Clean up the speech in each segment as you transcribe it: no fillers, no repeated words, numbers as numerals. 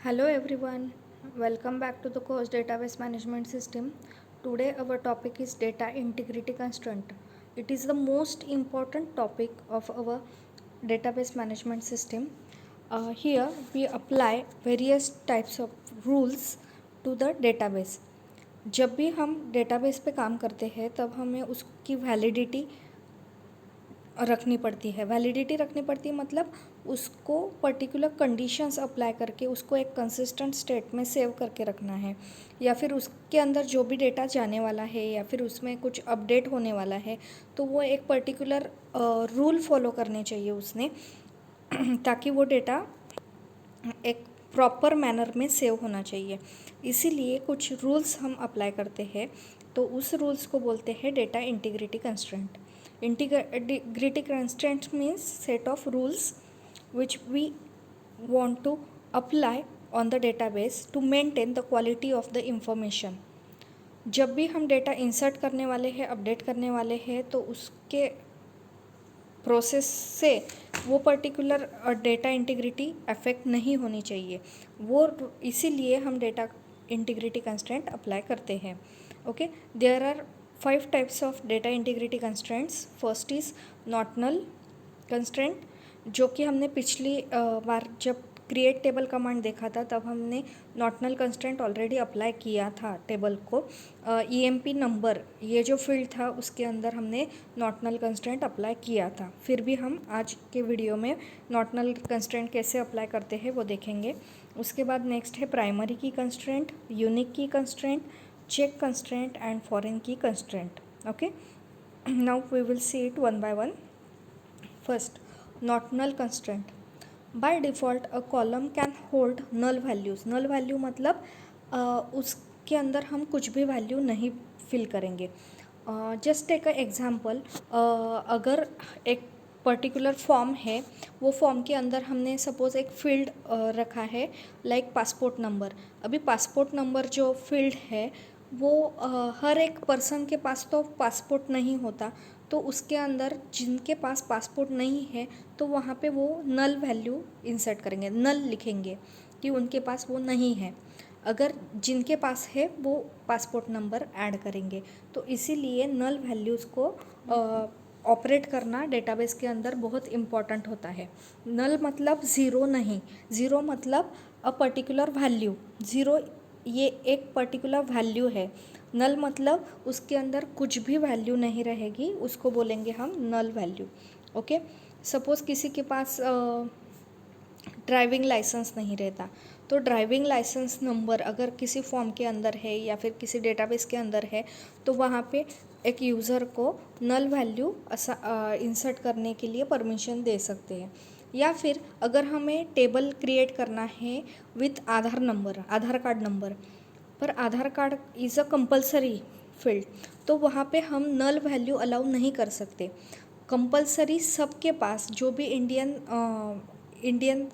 Hello everyone, welcome back to the course Database Management System. Today our topic is data integrity constraint. It is the most important topic of our database management system. Here we apply various types of rules to the database. जब भी हम database पे काम करते हैं तब हमें उसकी वैलिडिटी रखनी पड़ती है। वैलिडिटी रखनी पड़ती है मतलब उसको पर्टिकुलर कंडीशंस अप्लाई करके उसको एक कंसिस्टेंट स्टेट में सेव करके रखना है, या फिर उसके अंदर जो भी डेटा जाने वाला है या फिर उसमें कुछ अपडेट होने वाला है तो वो एक पर्टिकुलर रूल फॉलो करने चाहिए उसने ताकि वो डेटा एक प्रॉपर मैनर में सेव होना चाहिए। इसीलिए कुछ रूल्स हम अप्लाई करते हैं, तो उस रूल्स को बोलते हैं data integrity constraint. Integrity constraints means set of rules which we want to apply on the database to maintain the quality of the information. जब भी हम डेटा इंसर्ट करने वाले हैं, अपडेट करने वाले हैं, तो उसके प्रोसेस से वो पर्टिकुलर डेटा इंटीग्रिटी अफेक्ट नहीं होनी चाहिए। वो इसीलिए हम डेटा इंटीग्रिटी कंस्ट्रेंट अप्लाई करते हैं. Okay, there are 5 types of data integrity constraints. First is not null constraint, जो कि हमने पिछली बार जब क्रिएट टेबल कमांड देखा था तब हमने not null constraint already apply किया था टेबल को. EMP नंबर ये जो फील्ड था उसके अंदर हमने नॉट नल कंस्ट्रेंट अप्लाई किया था. फिर भी हम आज के वीडियो में नॉट नल कंस्ट्रेंट कैसे अप्लाई करते हैं वो देखेंगे. उसके बाद नेक्स्ट है primary key constraint, unique key constraint, check constraint and foreign key constraint. Okay, now we will see it one by one. First, not null constraint. By default a column can hold null values. null value मतलब उसके अंदर हम कुछ भी value नहीं fill करेंगे. Just take a example, अगर एक पर्टिकुलर फॉर्म है, वो फॉर्म के अंदर हमने सपोज़ एक फील्ड रखा है लाइक पासपोर्ट नंबर. अभी पासपोर्ट नंबर जो फील्ड है वो हर एक पर्सन के पास तो पासपोर्ट नहीं होता, तो उसके अंदर जिनके पास पासपोर्ट नहीं है तो वहाँ पे वो नल वैल्यू इंसर्ट करेंगे, नल लिखेंगे कि उनके पास वो नहीं है. अगर जिनके पास है वो पासपोर्ट नंबर ऐड करेंगे. तो इसीलिए नल वैल्यूज़ को ऑपरेट करना डेटाबेस के अंदर बहुत इम्पॉर्टेंट होता है. नल मतलब ज़ीरो नहीं, ज़ीरो मतलब अ पर्टिकुलर वैल्यू. ज़ीरो ये एक पर्टिकुलर वैल्यू है. नल मतलब उसके अंदर कुछ भी वैल्यू नहीं रहेगी, उसको बोलेंगे हम नल वैल्यू. ओके, सपोज़ किसी के पास ड्राइविंग लाइसेंस नहीं रहता, तो ड्राइविंग लाइसेंस नंबर अगर किसी फॉर्म के अंदर है या फिर किसी डेटाबेस के अंदर है तो वहाँ पे एक यूज़र को नल वैल्यू इंसर्ट करने के लिए परमिशन दे सकते हैं. या फिर अगर हमें टेबल क्रिएट करना है with Aadhaar number, Aadhaar card number, पर Aadhaar card is a compulsory field, तो वहाँ पे हम नल वैल्यू अलाउ नहीं कर सकते. कंपलसरी सबके पास जो भी इंडियन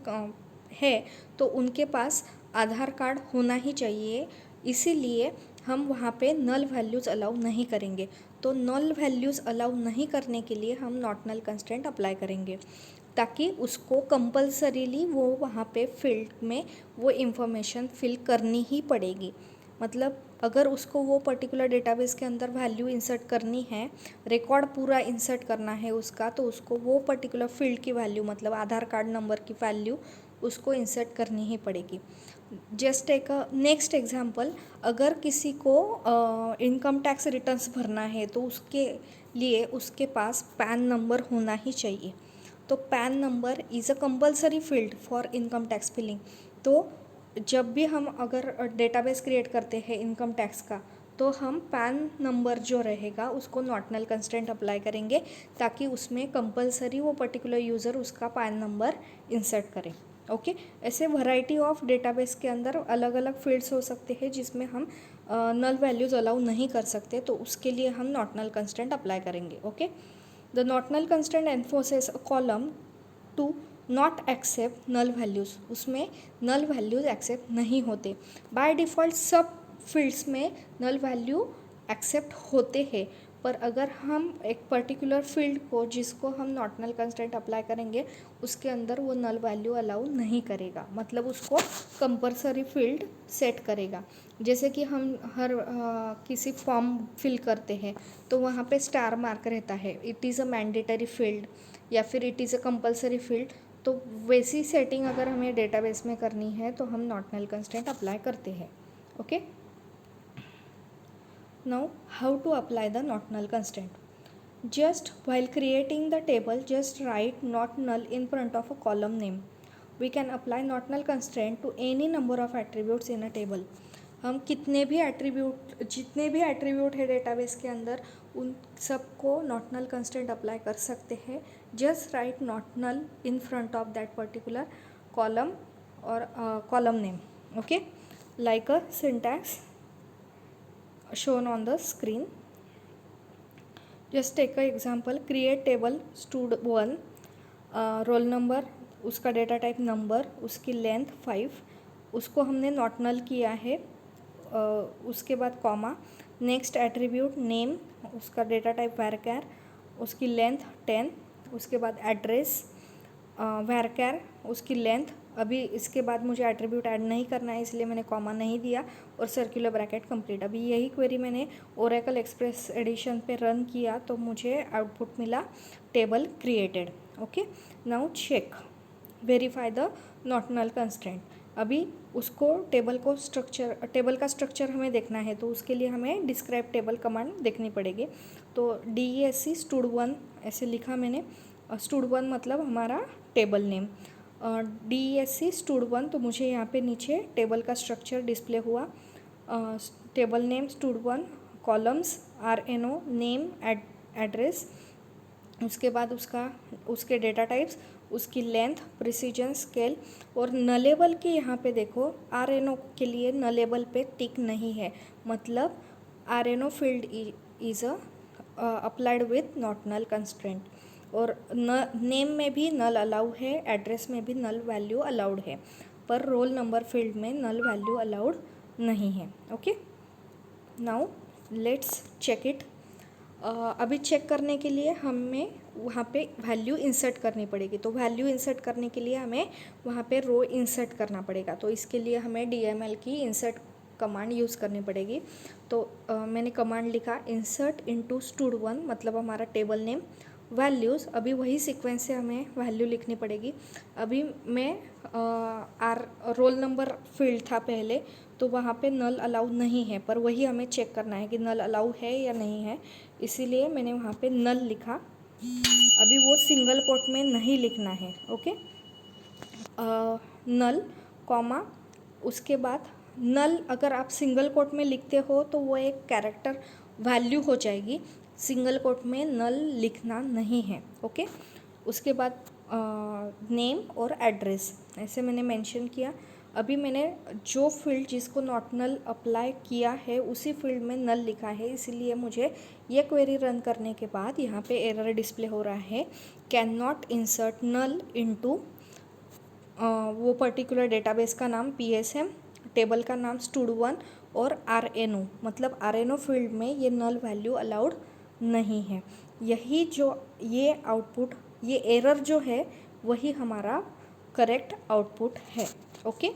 है तो उनके पास आधार कार्ड होना ही चाहिए. इसीलिए हम वहाँ पे नल वैल्यूज़ अलाउ नहीं करेंगे. तो नल वैल्यूज़ अलाउ नहीं करने के लिए हम नॉट नल कंस्ट्रेंट अप्लाई करेंगे ताकि उसको कंपलसरीली वो वहाँ पे फील्ड में वो इन्फॉर्मेशन फिल करनी ही पड़ेगी. मतलब अगर उसको वो पर्टिकुलर डेटाबेस के अंदर वैल्यू इंसर्ट करनी है, रिकॉर्ड पूरा इंसर्ट करना है उसका, तो उसको वो पर्टिकुलर फील्ड की वैल्यू मतलब आधार कार्ड नंबर की वैल्यू उसको इंसर्ट करनी ही पड़ेगी. जस्ट एक नेक्स्ट एग्जांपल, अगर किसी को इनकम टैक्स रिटर्न्स भरना है तो उसके लिए उसके पास पैन नंबर होना ही चाहिए. तो PAN number is a compulsory field for income tax filing. तो जब भी हम अगर डेटाबेस क्रिएट करते हैं इनकम टैक्स का, तो हम पैन नंबर जो रहेगा उसको नॉट नल कंस्ट्रेंट अप्लाई करेंगे ताकि उसमें कंपलसरी वो पर्टिकुलर यूज़र उसका पैन नंबर इंसर्ट करें. ओके, ऐसे वैरायटी ऑफ डेटाबेस के अंदर अलग अलग फील्ड्स हो सकते हैं जिसमें हम नल वैल्यूज़ अलाउ नहीं कर सकते, तो उसके लिए हम नॉट नल कंस्ट्रेंट अप्लाई करेंगे. Okay, the not null constraint enforces a column to not accept null values. उसमें नल वैल्यूज़ एक्सेप्ट नहीं होते. बाय डिफ़ॉल्ट सब फील्ड्स में नल वैल्यू एक्सेप्ट होते हैं, पर अगर हम एक पर्टिकुलर फील्ड को जिसको हम नॉट नल कंस्ट्रेंट अप्लाई करेंगे उसके अंदर वो नल वैल्यू अलाउ नहीं करेगा, मतलब उसको कंपल्सरी फील्ड सेट करेगा। जैसे कि हम हर किसी फॉर्म फिल करते हैं तो वहाँ पे स्टार मार्क रहता है, it is a mandatory field या फिर it is a compulsory field. तो वैसी सेटिंग अगर हमें डेटाबेस में करनी है तो हम नॉट नल कंस्ट्रेंट अप्लाई करते हैं। Okay, now how to apply the not null constraint. Just while creating the table, just write not null in front of a column name. We can apply not null constraint to any number of attributes in a table. हम कितने भी attribute जितने भी attribute है database के अंदर उन सबको नॉट नल कंस्ट्रेंट अप्लाई कर सकते हैं। Just write not null in front of that particular column और column name. Okay, like a syntax shown on the screen. Just take a example, create table stud1, roll number, उसका data type number, उसकी length 5, उसको हमने not नल किया है। उसके बाद comma, next attribute name, उसका डेटा टाइप वैरकैर, उसकी लेंथ 10, उसके बाद एड्रेस वैरकैर, उसकी लेंथ। अभी इसके बाद मुझे एट्रीब्यूट ऐड नहीं करना है इसलिए मैंने कॉमा नहीं दिया और सर्कुलर ब्रैकेट कंप्लीट। अभी यही क्वेरी मैंने ओरेकल एक्सप्रेस एडिशन पे रन किया तो मुझे आउटपुट मिला table created. Okay, now check verify the not null constraint. अभी उसको टेबल का स्ट्रक्चर हमें देखना है तो उसके लिए हमें डिस्क्राइब टेबल कमांड देखनी पड़ेगी। तो DESC stud1 ऐसे लिखा मैंने, stud1 मतलब हमारा टेबल नेम। DESC stud1, तो मुझे यहाँ पे नीचे टेबल का स्ट्रक्चर डिस्प्ले हुआ। Table name stud1, columns RNO, name, address, उसके बाद उसके डेटा टाइप्स, उसकी लेंथ, प्रिसीजन, स्केल और नलेबल के यहाँ पे देखो RNO के लिए नलेबल पे टिक नहीं है, मतलब RNO field is applied with not null constraint. और नेम में भी नल अलाउ है, एड्रेस में भी नल वैल्यू अलाउड है, पर रोल नंबर फील्ड में नल वैल्यू अलाउड नहीं है। Okay, now let's check it. अभी चेक करने के लिए हमें वहाँ पे वैल्यू इंसर्ट करनी पड़ेगी। तो वैल्यू इंसर्ट करने के लिए हमें वहाँ पे रो इंसर्ट करना पड़ेगा। तो इसके लिए हमें DML की इंसर्ट कमांड यूज़ करनी पड़ेगी। तो मैंने कमांड लिखा इंसर्ट इनटू stud1, मतलब हमारा टेबल नेम, वैल्यूज़। अभी वही सीक्वेंस से हमें वैल्यू लिखनी पड़ेगी। अभी मैं रोल नंबर फील्ड था पहले, तो वहाँ पे नल अलाउ नहीं है, पर वही हमें चेक करना है कि नल अलाउ है या नहीं है, इसीलिए मैंने वहाँ पे नल लिखा। अभी वो सिंगल कोट में नहीं लिखना है। ओके, नल कॉमा, उसके बाद नल अगर आप सिंगल कोट में लिखते हो तो वो एक कैरेक्टर वैल्यू हो जाएगी, सिंगल कोट में नल लिखना नहीं है। ओके, उसके बाद नेम और एड्रेस ऐसे मैंने मेंशन किया। अभी मैंने जो फील्ड जिसको नॉट नल अप्लाई किया है उसी फील्ड में नल लिखा है, इसीलिए मुझे ये क्वेरी रन करने के बाद यहाँ पे एरर डिस्प्ले हो रहा है, can not insert null into वो पर्टिकुलर डेटाबेस का नाम PSM, टेबल का नाम stud1 और RNO, मतलब RNO फील्ड में ये नल वैल्यू अलाउड नहीं है। यही जो ये आउटपुट, ये एरर जो है वही हमारा करेक्ट आउटपुट है। ओके,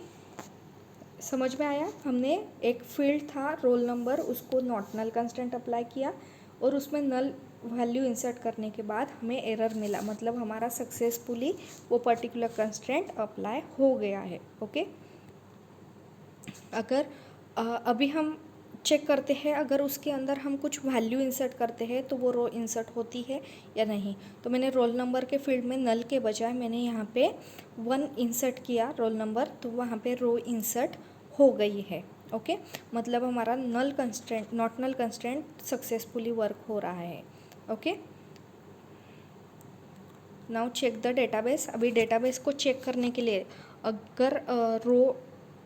समझ में आया? हमने एक फील्ड था रोल नंबर, उसको नॉट नल कंस्ट्रेंट अप्लाई किया और उसमें नल वैल्यू इंसर्ट करने के बाद हमें एरर मिला, मतलब हमारा सक्सेसफुली वो पर्टिकुलर कंस्ट्रेंट अप्लाई हो गया है। ओके, अगर अभी हम चेक करते हैं अगर उसके अंदर हम कुछ वैल्यू इंसर्ट करते हैं तो वो रो इंसर्ट होती है या नहीं। तो मैंने रोल नंबर के फील्ड में नल के बजाय मैंने यहाँ पे 1 इंसर्ट किया रोल नंबर, तो वहाँ पे रो इंसर्ट हो गई है। ओके, मतलब हमारा null constraint, not null constraint successfully work हो रहा है। Okay, now check the database. अभी डेटाबेस को चेक करने के लिए अगर रो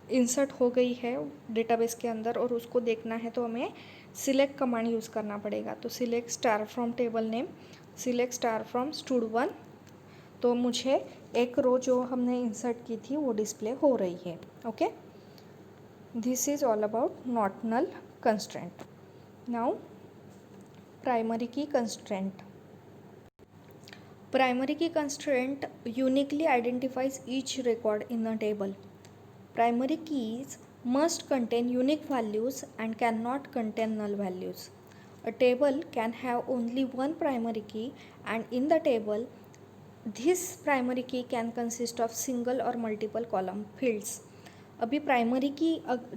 इंसर्ट हो गई है डेटाबेस के अंदर और उसको देखना है तो हमें सिलेक्ट कमांड यूज़ करना पड़ेगा। तो select star from table name, select star from stud1, तो मुझे एक रो जो हमने इंसर्ट की थी वो डिस्प्ले हो रही है। Okay, this is all about not null constraint. Now Primary key constraint. Primary key constraint uniquely identifies each record in a table. Primary keys must contain unique values and cannot contain null values. A table can have only one primary key, and in the table, this primary key can consist of single or multiple column fields. अभी primary की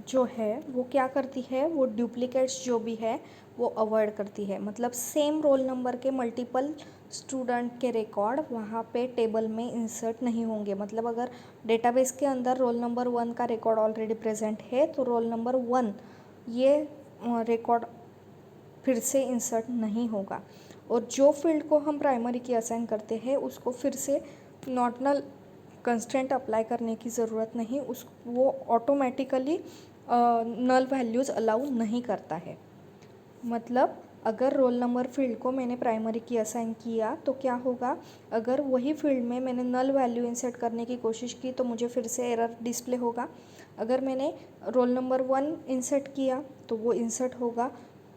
जो है वो क्या करती है, वो duplicates जो भी है वो अवॉइड करती है. मतलब सेम रोल नंबर के मल्टीपल स्टूडेंट के रिकॉर्ड वहाँ पे टेबल में इंसर्ट नहीं होंगे. मतलब अगर डेटाबेस के अंदर रोल नंबर 1 का रिकॉर्ड ऑलरेडी प्रेजेंट है तो रोल नंबर 1 ये रिकॉर्ड फिर से इंसर्ट नहीं होगा. और जो फील्ड को हम प्राइमरी की असाइन करते हैं उसको फिर से नॉट नल कंस्ट्रेंट अप्लाई करने की ज़रूरत नहीं, उस वो ऑटोमेटिकली नल वैल्यूज़ अलाउ नहीं करता है. मतलब अगर रोल नंबर फील्ड को मैंने प्राइमरी की असाइन किया तो क्या होगा, अगर वही फील्ड में मैंने नल वैल्यू इंसर्ट करने की कोशिश की तो मुझे फिर से एरर डिस्प्ले होगा. अगर मैंने रोल नंबर 1 इंसर्ट किया तो वो इंसर्ट होगा,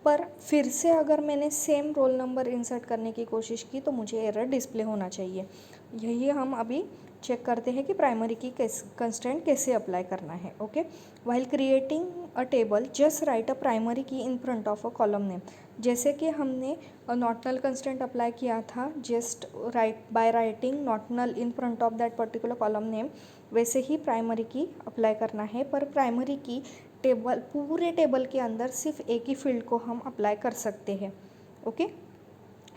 पर फिर से अगर मैंने सेम रोल नंबर इंसर्ट करने की कोशिश की तो मुझे एरर डिस्प्ले होना चाहिए. यही हम अभी चेक करते हैं कि प्राइमरी की कंस्ट्रेंट कैसे अप्लाई करना है. Okay, while creating a table just write a primary key in front of a column name. जैसे कि हमने नॉट नल कंस्ट्रेंट अप्लाई किया था just by writing not null in front of that particular column name, वैसे ही primary की apply करना है. पर प्राइमरी की टेबल पूरे टेबल के अंदर सिर्फ एक ही फील्ड को हम अप्लाई कर सकते हैं. ओके,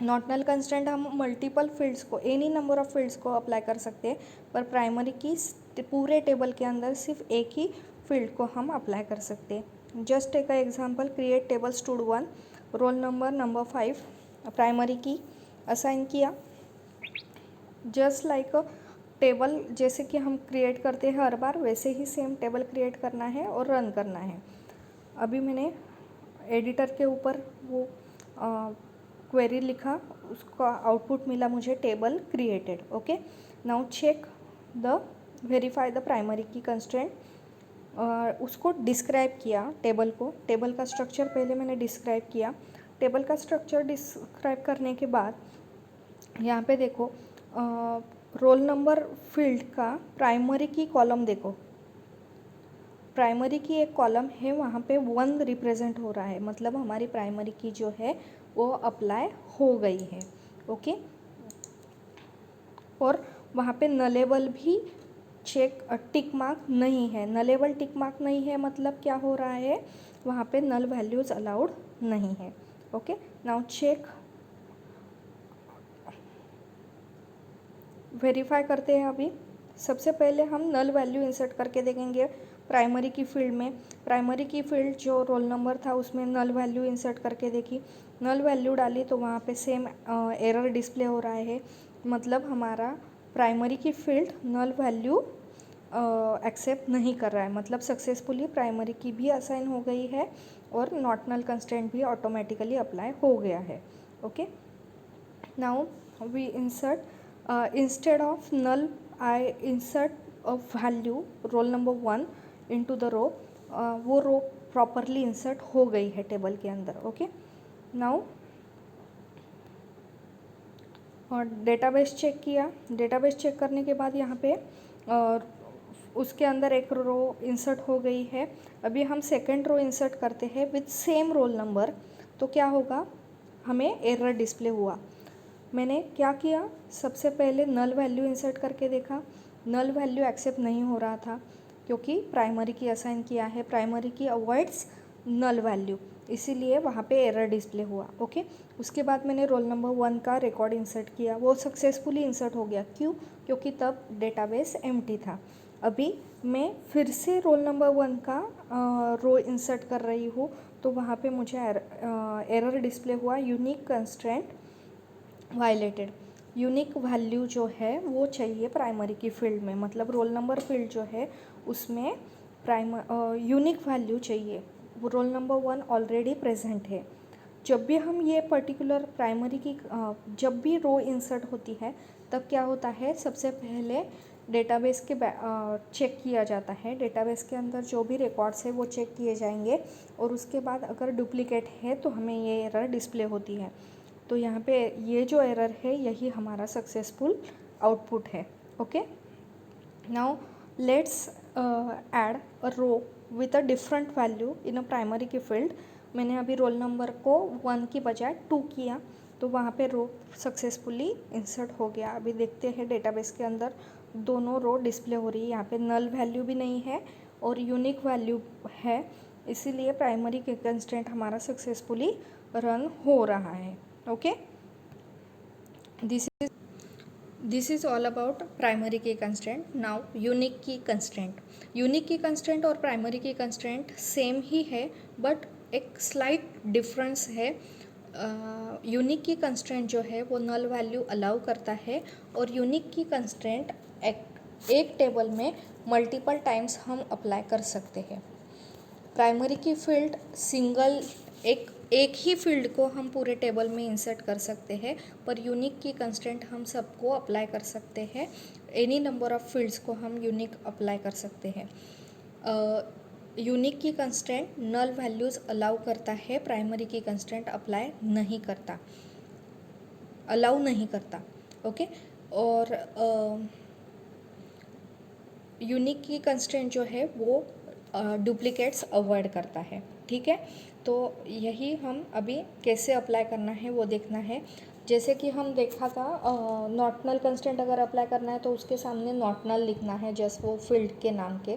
नॉट नल कंस्ट्रेंट हम मल्टीपल फील्ड्स को, एनी नंबर ऑफ फील्ड्स को अप्लाई कर सकते हैं, पर प्राइमरी की पूरे टेबल के अंदर सिर्फ एक ही फील्ड को हम अप्लाई कर सकते हैं. Just take a example, create table स्टूड1, roll number 5, primary key assign किया. जस्ट लाइक अ टेबल जैसे कि हम क्रिएट करते हैं हर बार, वैसे ही सेम टेबल क्रिएट करना है और रन करना है. अभी मैंने एडिटर के ऊपर वो क्वेरी लिखा, उसका आउटपुट मिला मुझे table created. Okay, now check the verify the primary key constraint. उसको डिस्क्राइब किया टेबल को. टेबल का स्ट्रक्चर पहले मैंने डिस्क्राइब किया. टेबल का स्ट्रक्चर डिस्क्राइब करने के बाद यहाँ पे देखो रोल नंबर फील्ड का प्राइमरी की कॉलम देखो. प्राइमरी की एक कॉलम है, वहाँ पे 1 रिप्रेजेंट हो रहा है. मतलब हमारी प्राइमरी की जो है वो अप्लाई हो गई है. ओके, और वहाँ पे नलेबल भी चेक टिक मार्क नहीं है. नलेबल टिक मार्क नहीं है मतलब क्या हो रहा है, वहाँ पे नल वैल्यूज़ अलाउड नहीं है. ओके, नाउ चेक, वेरीफाई करते हैं. अभी सबसे पहले हम नल वैल्यू इंसर्ट करके देखेंगे प्राइमरी की फील्ड में. प्राइमरी की फील्ड जो रोल नंबर था उसमें नल वैल्यू इंसर्ट करके देखी. नल वैल्यू डाली तो वहाँ पे सेम एरर डिस्प्ले हो रहा है. मतलब हमारा primary key field null value accept नहीं कर रहा है. मतलब सक्सेसफुली प्राइमरी की भी असाइन हो गई है और नॉट नल कंस्ट्रेंट भी ऑटोमेटिकली अप्लाई हो गया है. Okay, now we insert instead of null I insert a value roll number 1 into the row. वो रो प्रॉपरली इंसर्ट हो गई है टेबल के अंदर. ओके, नाउ और डेटाबेस चेक किया. डेटाबेस चेक करने के बाद यहाँ पे उसके अंदर एक रो इंसर्ट हो गई है. अभी हम सेकेंड रो इंसर्ट करते हैं विथ सेम रोल नंबर, तो क्या होगा, हमें एरर डिस्प्ले हुआ. मैंने क्या किया, सबसे पहले नल वैल्यू इंसर्ट करके देखा. नल वैल्यू एक्सेप्ट नहीं हो रहा था क्योंकि प्राइमरी की असाइन किया है. प्राइमरी की अवॉइड्स नल वैल्यू, इसीलिए वहाँ पे एरर डिस्प्ले हुआ. ओके, उसके बाद मैंने रोल नंबर 1 का रिकॉर्ड इंसर्ट किया. वो सक्सेसफुली इंसर्ट हो गया. क्यों, क्योंकि तब डेटाबेस एम्प्टी था. अभी मैं फिर से रोल नंबर 1 का रो इंसर्ट कर रही हूँ तो वहाँ पे मुझे एरर डिस्प्ले हुआ, unique constraint violated. Unique value जो है वो चाहिए प्राइमरी की फील्ड में. मतलब रोल नंबर फील्ड जो है उसमें यूनिक वैल्यू चाहिए. रोल नंबर 1 ऑलरेडी प्रेजेंट है. जब भी हम ये पर्टिकुलर प्राइमरी की जब भी रो इंसर्ट होती है तब क्या होता है, सबसे पहले डेटाबेस के चेक किया जाता है। डेटाबेस के अंदर जो भी रिकॉर्ड्स है वो चेक किए जाएंगे और उसके बाद अगर डुप्लीकेट है तो हमें ये एरर डिस्प्ले होती है। तो यहाँ पे ये जो एरर है यही हमारा सक्सेसफुल आउटपुट है। Okay, now let's add a row with a different value in a primary key field. मैंने अभी रोल नंबर को 1 की बजाय 2 किया, तो वहाँ पे रो सक्सेसफुली इंसर्ट हो गया। अभी देखते हैं डेटाबेस के अंदर दोनों रो डिस्प्ले हो रही है। यहाँ पे नल वैल्यू भी नहीं है और यूनिक वैल्यू है, इसीलिए प्राइमरी की कंस्ट्रेंट हमारा सक्सेसफुली रन हो रहा है। Okay, this is all about primary key constraint. Now unique key constraint. Unique key constraint और प्राइमरी की कंस्ट्रेंट सेम ही है, बट एक स्लाइट डिफरेंस है। यूनिक की कंस्ट्रेंट जो है वो नल वैल्यू अलाउ करता है और यूनिक की कंस्ट्रेंट एक टेबल में मल्टीपल टाइम्स हम अप्लाई कर सकते हैं। प्राइमरी की फील्ड सिंगल एक ही फील्ड को हम पूरे टेबल में इंसर्ट कर सकते हैं, पर यूनिक की कंस्ट्रेंट हम सबको अप्लाई कर सकते हैं। एनी नंबर ऑफ फील्ड्स को हम यूनिक अप्लाई कर सकते हैं। यूनिक की कंस्ट्रेंट नल वैल्यूज़ अलाउ करता है, प्राइमरी की कंस्ट्रेंट अलाउ नहीं करता। ओके, और यूनिक की कंस्ट्रेंट जो है वो डुप्लीकेट्स अवॉइड करता है। ठीक है, तो यही हम अभी कैसे अप्लाई करना है वो देखना है। जैसे कि हम देखा था, नॉट नल कंस्ट्रेंट अगर अप्लाई करना है तो उसके सामने नॉट नल लिखना है, जस्ट वो फील्ड के नाम के।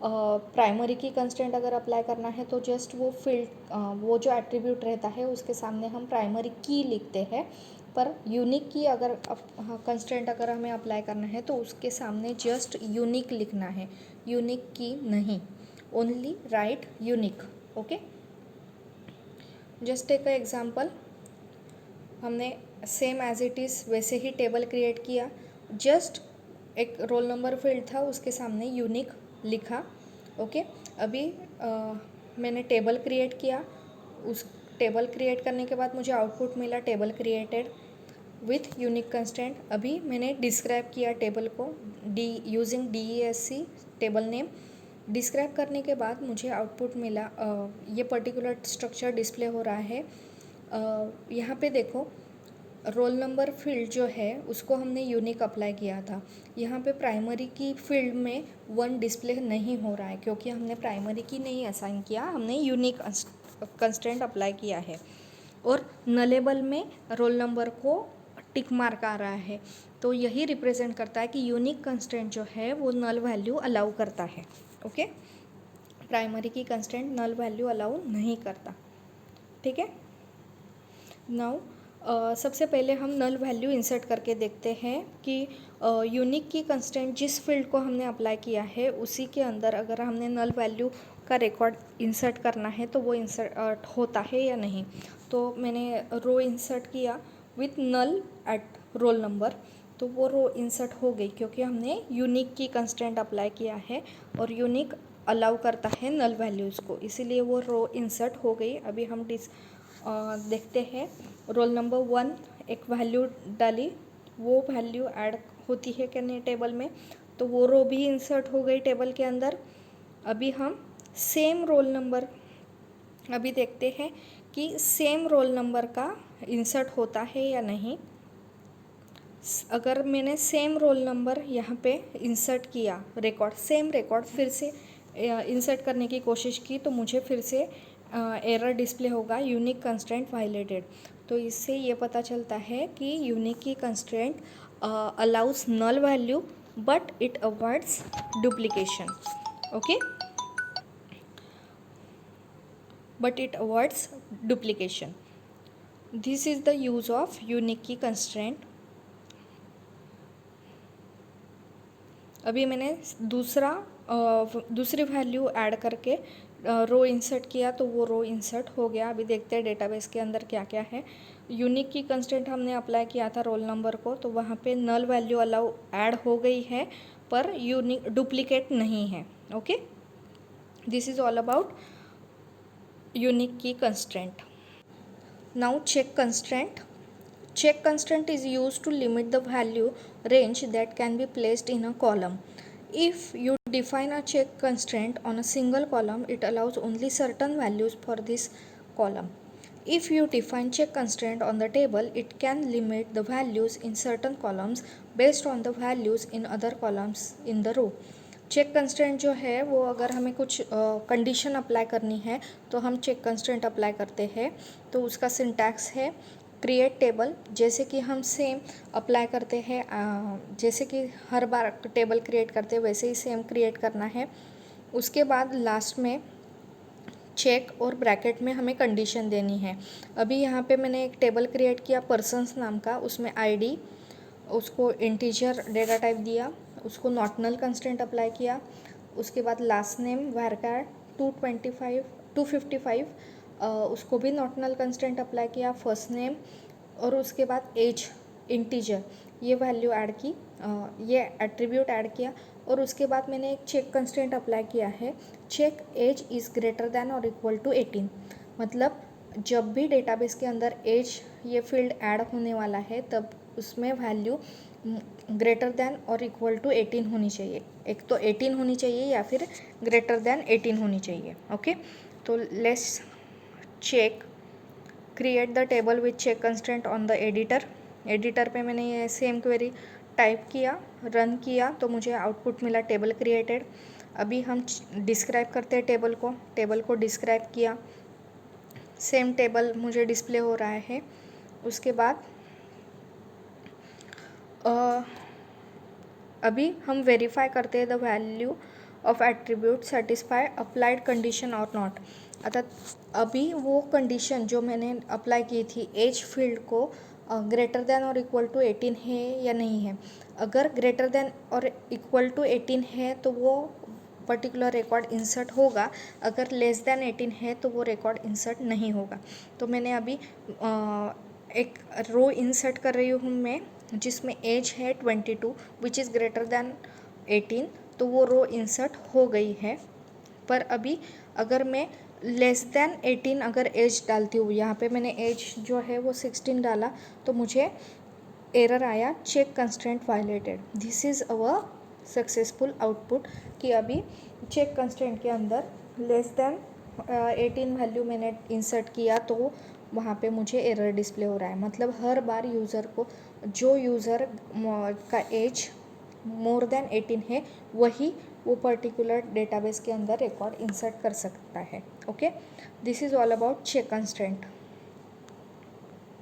प्राइमरी की कंस्ट्रेंट अगर अप्लाई करना है तो जस्ट वो फील्ड वो जो एट्रीब्यूट रहता है उसके सामने हम प्राइमरी की लिखते हैं। पर यूनिक की अगर कंस्ट्रेंट अगर हमें अप्लाई करना है तो उसके सामने जस्ट यूनिक लिखना है, यूनिक की नहीं, only right unique. Okay, just take a example. हमने सेम एज इट इज़ वैसे ही टेबल क्रिएट किया, जस्ट एक रोल नंबर फील्ड था उसके सामने यूनिक लिखा। ओके, अभी मैंने टेबल क्रिएट किया, उस टेबल क्रिएट करने के बाद मुझे आउटपुट मिला table created with unique constant. अभी मैंने डिस्क्राइब किया टेबल को using DESC table name. Describe करने के बाद मुझे आउटपुट मिला, ये पर्टिकुलर स्ट्रक्चर डिस्प्ले हो रहा है। यहाँ पे देखो, रोल नंबर फील्ड जो है उसको हमने यूनिक अप्लाई किया था। यहाँ पे प्राइमरी की फील्ड में 1 डिस्प्ले नहीं हो रहा है क्योंकि हमने प्राइमरी की नहीं असाइन किया, हमने यूनिक कंस्टेंट अप्लाई किया है। और नलेबल में रोल नंबर को टिक मार्क आ रहा है, तो यही रिप्रेजेंट करता है कि यूनिक कंस्टेंट जो है वो नल वैल्यू अलाउ करता है। ओके, प्राइमरी की कंस्टेंट नल वैल्यू अलाउ नहीं करता। ठीक है, नाउ सबसे पहले हम नल वैल्यू इंसर्ट करके देखते हैं कि यूनिक की कंस्टेंट जिस फील्ड को हमने अप्लाई किया है उसी के अंदर अगर हमने नल वैल्यू का रिकॉर्ड इंसर्ट करना है तो वो इंसर्ट होता है या नहीं। तो मैंने रो इंसर्ट किया with null at roll number, तो वो रो इंसर्ट हो गई क्योंकि हमने यूनिक की कंस्टेंट अप्लाई किया है और यूनिक अलाउ करता है नल वैल्यूज़ को, इसीलिए वो रो इंसर्ट हो गई। अभी हम देखते हैं, रोल नंबर 1 एक वैल्यू डाली, वो वैल्यू ऐड होती है क्या नहीं टेबल में, तो वो रो भी इंसर्ट हो गई टेबल के अंदर। अभी हम सेम रोल नंबर अभी देखते हैं कि सेम रोल नंबर का इंसर्ट होता है या नहीं। अगर मैंने सेम रोल नंबर यहाँ पे इंसर्ट किया, सेम रिकॉर्ड फिर से इंसर्ट करने की कोशिश की, तो मुझे फिर से एरर डिस्प्ले होगा, यूनिक कंस्ट्रेंट वायलेटेड। तो इससे ये पता चलता है कि unique key constraint allows null value but it avoids duplication. Okay, but it avoids duplication. This is the use of unique key constraint. अभी मैंने दूसरी वैल्यू ऐड करके रो इंसर्ट किया, तो वो रो इंसर्ट हो गया। अभी देखते हैं डेटाबेस के अंदर क्या क्या है। यूनिक की कंस्टेंट हमने अप्लाई किया था रोल नंबर को, तो वहाँ पे नल वैल्यू अलाउ ऐड हो गई है, पर यूनिक डुप्लीकेट नहीं है। Okay, this is all about unique key constraint. Now check constraint. Check constraint is used to limit the value range that can be placed in a column. If you define a check constraint on a single column, it allows only certain values for this column. If you define check constraint on the table, it can limit the values in certain columns based on the values in other columns in the row. Check constraint जो है वो अगर हमें कुछ condition apply करनी है तो हम चेक कंस्ट्रेंट अप्लाई करते हैं. तो उसका सिंटैक्स है क्रिएट टेबल. जैसे कि हम सेम अप्लाई करते हैं, जैसे कि हर बार टेबल क्रिएट करते हैं वैसे ही सेम क्रिएट करना है. उसके बाद लास्ट में चेक और ब्रैकेट में हमें कंडीशन देनी है. अभी यहाँ पे मैंने एक टेबल क्रिएट किया पर्सन्स नाम का, उसमें आईडी, उसको इंटीजर डेटा टाइप दिया, उसको नॉट नल कंस्ट्रेंट अप्लाई किया. उसके बाद लास्ट नेम वैरकार 255, उसको भी नॉट नल कंस्ट्रेंट अप्लाई किया. फर्स्ट नेम और उसके बाद एज इंटीजर, ये वैल्यू ऐड की, ये एट्रीब्यूट ऐड किया. और उसके बाद मैंने एक चेक कंस्ट्रेंट अप्लाई किया है, check age is greater than और इक्वल टू 18. मतलब जब भी डेटाबेस के अंदर एज ये फील्ड ऐड होने वाला है तब उसमें वैल्यू ग्रेटर दैन और इक्वल टू 18 होनी चाहिए. एक तो 18 होनी चाहिए या फिर ग्रेटर दैन 18 होनी चाहिए. ओके, तो let's check create the table with check constraint on the editor पे मैंने ये सेम क्वेरी टाइप किया, रन किया, तो मुझे आउटपुट मिला टेबल क्रिएटेड. अभी हम डिस्क्राइब करते हैं टेबल को डिस्क्राइब किया, सेम टेबल मुझे डिस्प्ले हो रहा है. उसके बाद अभी हम वेरीफाई करते हैं the value of attribute satisfy applied condition और नॉट. अर्थात अभी वो कंडीशन जो मैंने अप्लाई की थी एज फील्ड को ग्रेटर देन और इक्वल टू 18 है या नहीं है. अगर ग्रेटर देन और इक्वल टू 18 है तो वो पर्टिकुलर रिकॉर्ड इंसर्ट होगा, अगर लेस देन 18 है तो वो रिकॉर्ड इंसर्ट नहीं होगा. तो मैंने अभी एक रो इंसर्ट कर रही हूँ मैं जिसमें एज है 22 विच इज़ ग्रेटर दैन 18, तो वो रो इंसर्ट हो गई है. पर अभी अगर मैं लेस देन 18 अगर एज डालती हूँ, यहाँ पे मैंने एज जो है वो 16 डाला, तो मुझे एरर आया check constraint violated. This is our successful output कि अभी चेक कंस्ट्रेंट के अंदर लेस देन 18 वैल्यू मैंने इंसर्ट किया तो वहाँ पे मुझे एरर डिस्प्ले हो रहा है. मतलब हर बार यूज़र को जो यूज़र का एज मोर देन 18 है वही वो पर्टिकुलर डेटाबेस के अंदर रिकॉर्ड इंसर्ट कर सकता है. Okay, this is all about check constraint.